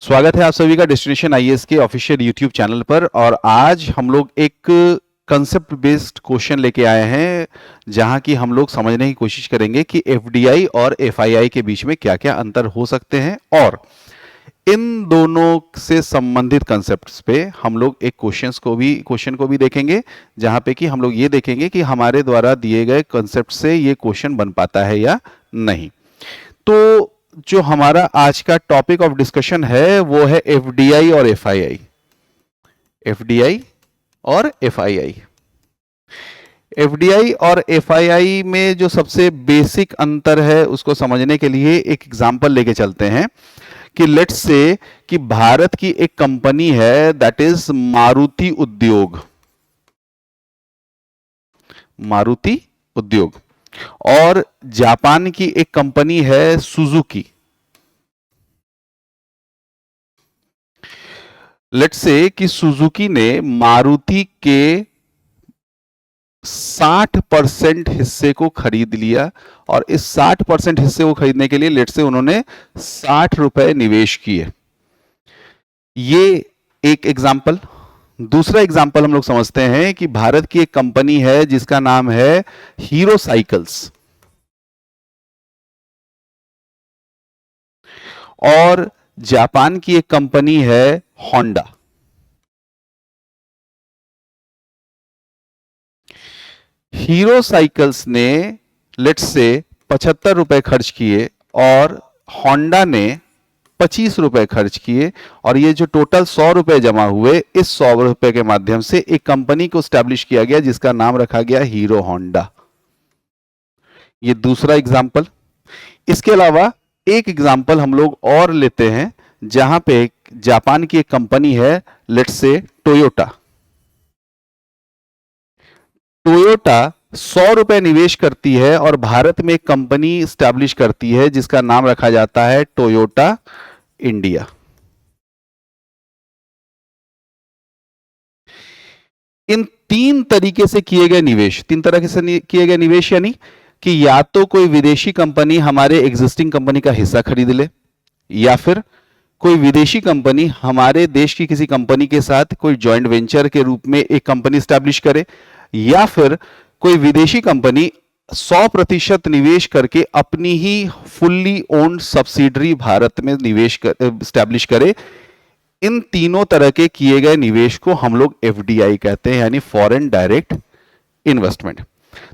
स्वागत है आप सभी का डेस्टिनेशन आईएएस के ऑफिशियल यूट्यूब चैनल पर। और आज हम लोग एक कंसेप्ट बेस्ड क्वेश्चन लेके आए हैं जहां की हम लोग समझने की कोशिश करेंगे कि एफडीआई और एफआईआई के बीच में क्या क्या अंतर हो सकते हैं, और इन दोनों से संबंधित कंसेप्ट्स पे हम लोग एक क्वेश्चन को भी देखेंगे, जहां पे कि हम लोग ये देखेंगे कि हमारे द्वारा दिए गए कंसेप्ट से ये क्वेश्चन बन पाता है या नहीं। तो जो हमारा आज का टॉपिक ऑफ डिस्कशन है वो है एफडीआई और एफआईआई। एफडीआई और एफआईआई एफडीआई और एफआईआई में जो सबसे बेसिक अंतर है उसको समझने के लिए एक एग्जांपल लेके चलते हैं कि लेट्स से कि भारत की एक कंपनी है दैट इज मारुति उद्योग। मारुति उद्योग और जापान की एक कंपनी है सुजुकी। लेट्स से कि सुजुकी ने मारुति के 60% हिस्से को खरीद लिया, और इस 60% हिस्से को खरीदने के लिए लेट्स से उन्होंने 60 रुपए निवेश किए। ये एक एग्जाम्पल। दूसरा एग्जाम्पल हम लोग समझते हैं कि भारत की एक कंपनी है जिसका नाम है हीरो साइकिल्स, और जापान की एक कंपनी है होंडा। हीरो साइकिल्स ने लेट्स से 75 रुपए खर्च किए और होंडा ने 25 रुपए खर्च किए, और ये जो टोटल 100 रुपए जमा हुए, इस 100 रुपए के माध्यम से एक कंपनी को स्टैब्लिश किया गया जिसका नाम रखा गया हीरो होंडा। ये दूसरा एग्जाम्पल। इसके अलावा एक एग्जाम्पल हम लोग और लेते हैं जहां पे जापान की एक कंपनी है लेट्स से टोयोटा। टोयोटा 100 रुपए निवेश करती है और भारत में एक कंपनी स्टैब्लिश करती है जिसका नाम रखा जाता है टोयोटा इंडिया। इन तीन तरीके से किए गए निवेश, तीन तरह से किए गए निवेश यानी कि या तो कोई विदेशी कंपनी हमारे एग्जिस्टिंग कंपनी का हिस्सा खरीद ले, या फिर कोई विदेशी कंपनी हमारे देश की किसी कंपनी के साथ कोई जॉइंट वेंचर के रूप में एक कंपनी स्टैब्लिश करे, या फिर कोई विदेशी कंपनी 100% निवेश करके अपनी ही फुल्ली ओन्ड सब्सिडरी भारत में निवेश स्टैब्लिश करे। इन तीनों तरह के किए गए निवेश को हम लोग एफडीआई कहते हैं, यानी फॉरेन डायरेक्ट इन्वेस्टमेंट।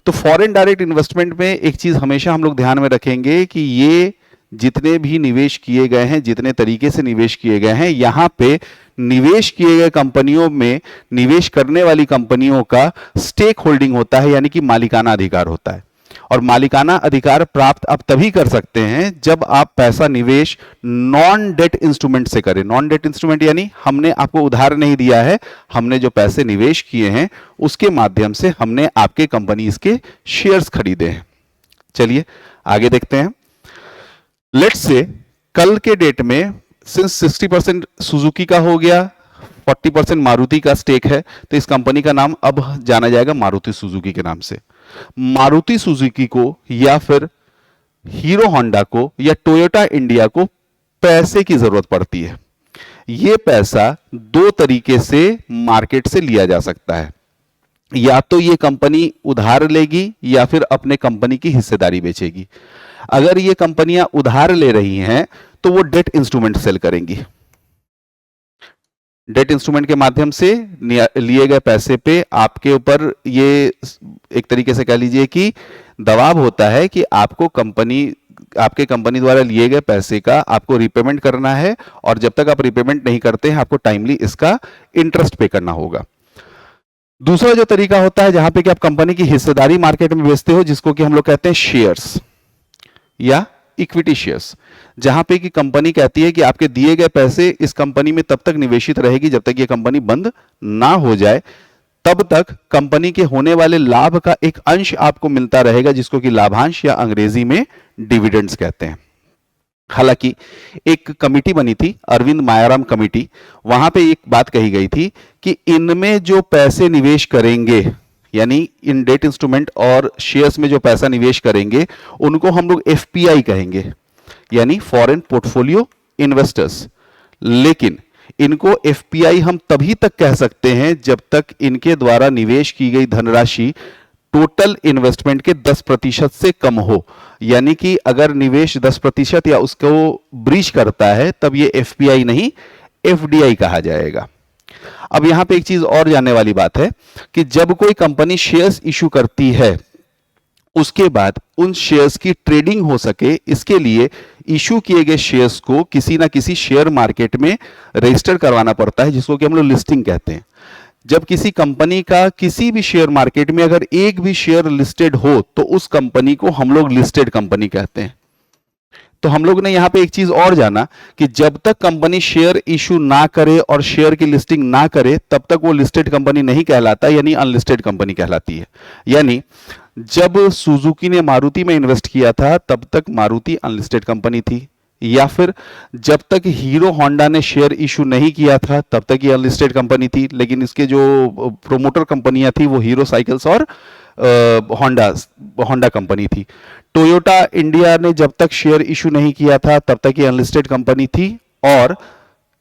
तो फॉरेन डायरेक्ट इन्वेस्टमेंट में एक चीज हमेशा हम लोग ध्यान में रखेंगे कि ये जितने भी निवेश किए गए हैं, जितने तरीके से निवेश किए गए हैं, यहां पे निवेश किए गए कंपनियों में निवेश करने वाली कंपनियों का स्टेक होल्डिंग होता है, यानी कि मालिकाना अधिकार होता है। और मालिकाना अधिकार प्राप्त आप तभी कर सकते हैं जब आप पैसा निवेश नॉन डेट इंस्ट्रूमेंट से करें। नॉन डेट इंस्ट्रूमेंट यानी हमने आपको उधार नहीं दिया है, हमने जो पैसे निवेश किए हैं उसके माध्यम से हमने आपके कंपनीज के शेयर्स खरीदे हैं। चलिए आगे देखते हैं। लेट्स से कल के डेट में सिंस 60% सुजुकी का हो गया, 40% मारुति का स्टेक है, तो इस कंपनी का नाम अब जाना जाएगा मारुति सुजुकी के नाम से। मारुति सुजुकी को या फिर हीरो होंडा को या टोयोटा इंडिया को पैसे की जरूरत पड़ती है। यह पैसा दो तरीके से मार्केट से लिया जा सकता है, या तो यह कंपनी उधार लेगी या फिर अपने कंपनी की हिस्सेदारी बेचेगी। अगर ये कंपनियां उधार ले रही हैं तो वो डेट इंस्ट्रूमेंट सेल करेंगी। डेट इंस्ट्रूमेंट के माध्यम से लिए गए पैसे पे आपके ऊपर ये एक तरीके से कह लीजिए कि दबाव होता है कि आपको आपके कंपनी द्वारा लिए गए पैसे का आपको रिपेमेंट करना है, और जब तक आप रिपेमेंट नहीं करते हैं आपको टाइमली इसका इंटरेस्ट पे करना होगा। दूसरा जो तरीका होता है जहां पे कि आप कंपनी की हिस्सेदारी मार्केट में बेचते हो, जिसको कि हम लोग कहते हैं शेयर्स या इक्विटी शेयर्स, जहां पे कि कंपनी कहती है कि आपके दिए गए पैसे इस कंपनी में तब तक निवेशित रहेगी जब तक ये कंपनी बंद ना हो जाए, तब तक कंपनी के होने वाले लाभ का एक अंश आपको मिलता रहेगा, जिसको कि लाभांश या अंग्रेजी में डिविडेंड्स कहते हैं। हालांकि एक कमिटी बनी थी, अरविंद मायाराम कमिटी, वहां पे एक बात कही गई थी कि इनमें जो पैसे निवेश करेंगे, यानी इन डेट इंस्ट्रूमेंट और शेयर्स में जो पैसा निवेश करेंगे, उनको हम लोग एफपीआई कहेंगे, यानी फॉरेन पोर्टफोलियो इन्वेस्टर्स। लेकिन इनको एफपीआई हम तभी तक कह सकते हैं जब तक इनके द्वारा निवेश की गई धनराशि टोटल इन्वेस्टमेंट के 10% से कम हो। यानी कि अगर निवेश 10% या उसको ब्रीच करता है तब ये एफपीआई नहीं एफडीआई कहा जाएगा। अब यहां पे एक चीज और जानने वाली बात है कि जब कोई कंपनी शेयर्स इशू करती है उसके बाद उन शेयर्स की ट्रेडिंग हो सके इसके लिए इशू किए गए शेयर्स को किसी ना किसी शेयर मार्केट में रजिस्टर करवाना पड़ता है, जिसको कि हम लोग लिस्टिंग कहते हैं। जब किसी कंपनी का किसी भी शेयर मार्केट में अगर एक भी शेयर लिस्टेड हो तो उस कंपनी को हम लोग लिस्टेड कंपनी कहते हैं। तो हम लोग ने यहां पे एक चीज और जाना कि जब तक कंपनी शेयर इशू ना करे और शेयर की लिस्टिंग ना करे तब तक वो लिस्टेड कंपनी नहीं कहलाता, यानी अनलिस्टेड कंपनी कहलाती है। यानी जब सुजुकी ने मारुति में इन्वेस्ट किया था तब तक मारुति अनलिस्टेड कंपनी थी, या फिर जब तक हीरो होंडा ने शेयर इशू नहीं किया था तब तक ये अनलिस्टेड कंपनी थी, लेकिन इसके जो प्रोमोटर कंपनियां थी वो हीरो साइकिल्स और होंडा कंपनी थी। टोयोटा इंडिया ने जब तक शेयर इशू नहीं किया था तब तक ये अनलिस्टेड कंपनी थी, और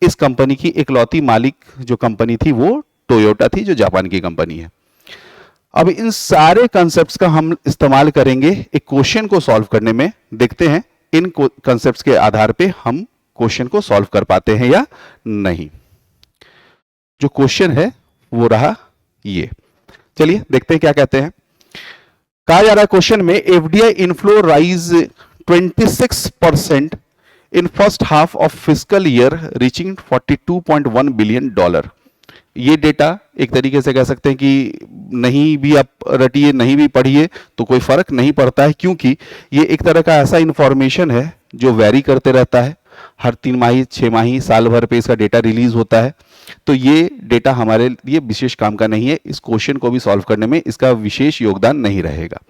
इस कंपनी की इकलौती मालिक जो कंपनी थी वो टोयोटा थी, जो जापान की कंपनी है। अब इन सारे कॉन्सेप्ट्स का हम इस्तेमाल करेंगे एक क्वेश्चन को सॉल्व करने में। देखते हैं इन कॉन्सेप्ट्स के आधार पे हम क्वेश्चन को सॉल्व कर पाते हैं या नहीं। जो क्वेश्चन है वो रहा ये। चलिए देखते हैं क्या कहते हैं। कहा जा रहा है क्वेश्चन में FDI inflow rise 26% in first half of fiscal year reaching $42.1 billion. ये डेटा एक तरीके से कह सकते हैं कि नहीं भी आप रटिए नहीं भी पढ़िए तो कोई फर्क नहीं पड़ता है, क्योंकि ये एक तरह का ऐसा इंफॉर्मेशन है जो वेरी करते रहता है। हर 3 माही 6 माही साल भर पे इसका डेटा रिलीज होता है। तो ये डेटा हमारे लिए विशेष काम का नहीं है। इस क्वेश्चन को भी सॉल्व करने में इसका विशेष योगदान नहीं रहेगा।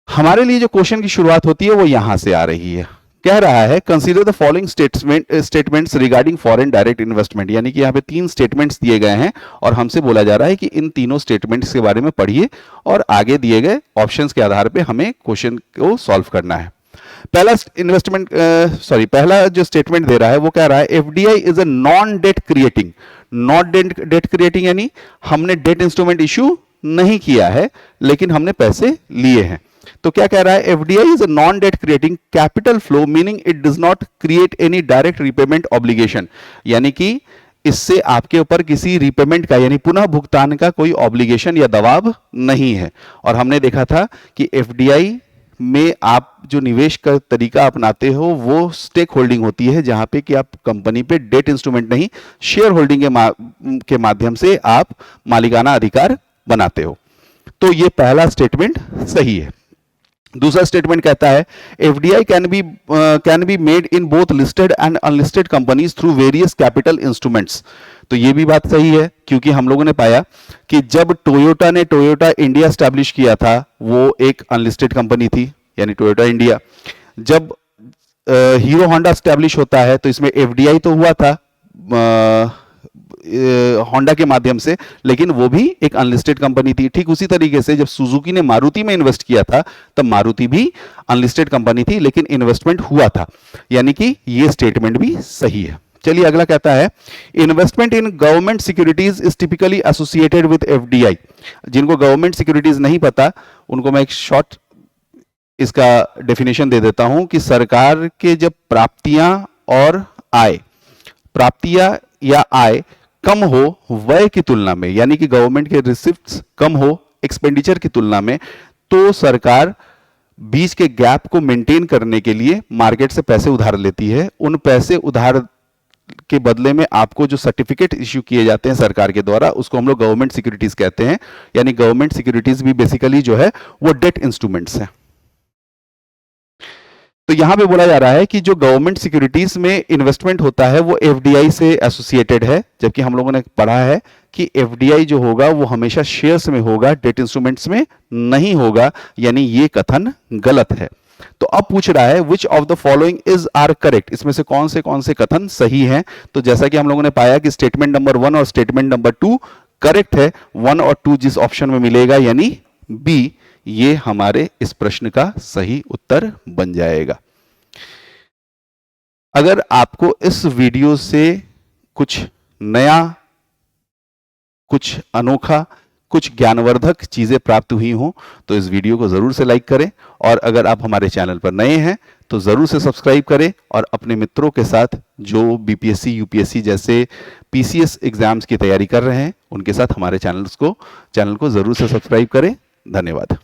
हमारे लिए जो क्वेश्चन की शुरुआत होती है वो यहां से आ रही है। कह रहा है consider the following statements regarding foreign direct investment. यानी कि यहाँ पे 3 स्टेटमेंट्स दिए गए हैं और हमसे बोला जा रहा है कि इन तीनों स्टेटमेंट्स के बारे में पढ़िए और आगे दिए गए ऑप्शंस के आधार पे हमें क्वेश्चन को सॉल्व करना है। पहला जो स्टेटमेंट दे रहा है वो कह रहा है FDI is a non debt creating. Not debt creating यानी हमने डेट इंस्ट्रूमेंट इश्यू नहीं किया है लेकिन हमने पैसे लिए हैं। तो क्या कह रहा है FDI is a non debt creating capital flow meaning it does not create any direct repayment obligation. यानी कि इससे आपके ऊपर किसी रीपेमेंट का यानी पुनः भुगतान का कोई ऑब्लिगेशन या दबाव नहीं है। और हमने देखा था कि एफडीआई में आप जो निवेश का तरीका अपनाते हो वो स्टेक होल्डिंग होती है, जहां पे कि आप कंपनी पे डेट इंस्ट्रूमेंट नहीं शेयर होल्डिंग के माध्यम से आप मालिकाना अधिकार बनाते हो। तो ये पहला स्टेटमेंट सही है। दूसरा स्टेटमेंट कहता है FDI can be made in both listed and unlisted companies through various capital instruments. तो ये भी बात सही है, क्योंकि हम लोगों ने पाया कि जब टोयोटा ने टोयोटा इंडिया स्टैब्लिश किया था वो एक अनलिस्टेड कंपनी थी, यानी टोयोटा इंडिया। जब हीरो होंडा स्टैब्लिश होता है तो इसमें एफडीआई तो हुआ था होंडा के माध्यम से, लेकिन वो भी एक अनलिस्टेड कंपनी थी। ठीक उसी तरीके से जब सुजुकी ने मारुति में इन्वेस्ट किया था तब मारुति भी अनलिस्टेड कंपनी थी लेकिन इन्वेस्टमेंट हुआ था, यानी कि ये स्टेटमेंट भी सही है। चलिए अगला कहता है investment in government securities is typically associated with FDI. जिनको गवर्नमेंट सिक्योरिटीज नहीं पता उनको मैं एक शॉर्ट इसका डेफिनेशन दे देता हूं कि सरकार के जब प्राप्तियां और आय, प्राप्तियां या आय कम हो व्यय की तुलना में, यानी कि गवर्नमेंट के रिसिप्ट्स कम हो एक्सपेंडिचर की तुलना में, तो सरकार बीच के गैप को मेंटेन करने के लिए मार्केट से पैसे उधार लेती है। उन पैसे उधार के बदले में आपको जो सर्टिफिकेट इश्यू किए जाते हैं सरकार के द्वारा उसको हम लोग गवर्नमेंट सिक्योरिटीज कहते हैं। यानी गवर्नमेंट सिक्योरिटीज भी बेसिकली जो है वो डेट इंस्ट्रूमेंट्स हैं। तो यहां पे बोला जा रहा है कि जो गवर्नमेंट सिक्योरिटीज में इन्वेस्टमेंट होता है वो एफडीआई से एसोसिएटेड है, जबकि हम लोगों ने पढ़ा है कि एफडीआई जो होगा वो हमेशा शेयर्स में होगा, डेट इंस्ट्रूमेंट्स में नहीं होगा। यानी ये कथन गलत है। तो अब पूछ रहा है which of the following is are correct. इसमें से कौन से कथन सही हैं। तो जैसा कि हम लोगों ने पाया कि स्टेटमेंट नंबर 1 और स्टेटमेंट नंबर 2 करेक्ट है। 1 और 2 जिस ऑप्शन में मिलेगा यानी बी, ये हमारे इस प्रश्न का सही उत्तर बन जाएगा। अगर आपको इस वीडियो से कुछ नया, कुछ अनोखा, कुछ ज्ञानवर्धक चीजें प्राप्त हुई हों तो इस वीडियो को जरूर से लाइक करें, और अगर आप हमारे चैनल पर नए हैं तो जरूर से सब्सक्राइब करें, और अपने मित्रों के साथ जो बीपीएससी यूपीएससी जैसे पीसीएस एग्जाम्स की तैयारी कर रहे हैं उनके साथ हमारे चैनल को जरूर से सब्सक्राइब करें। धन्यवाद।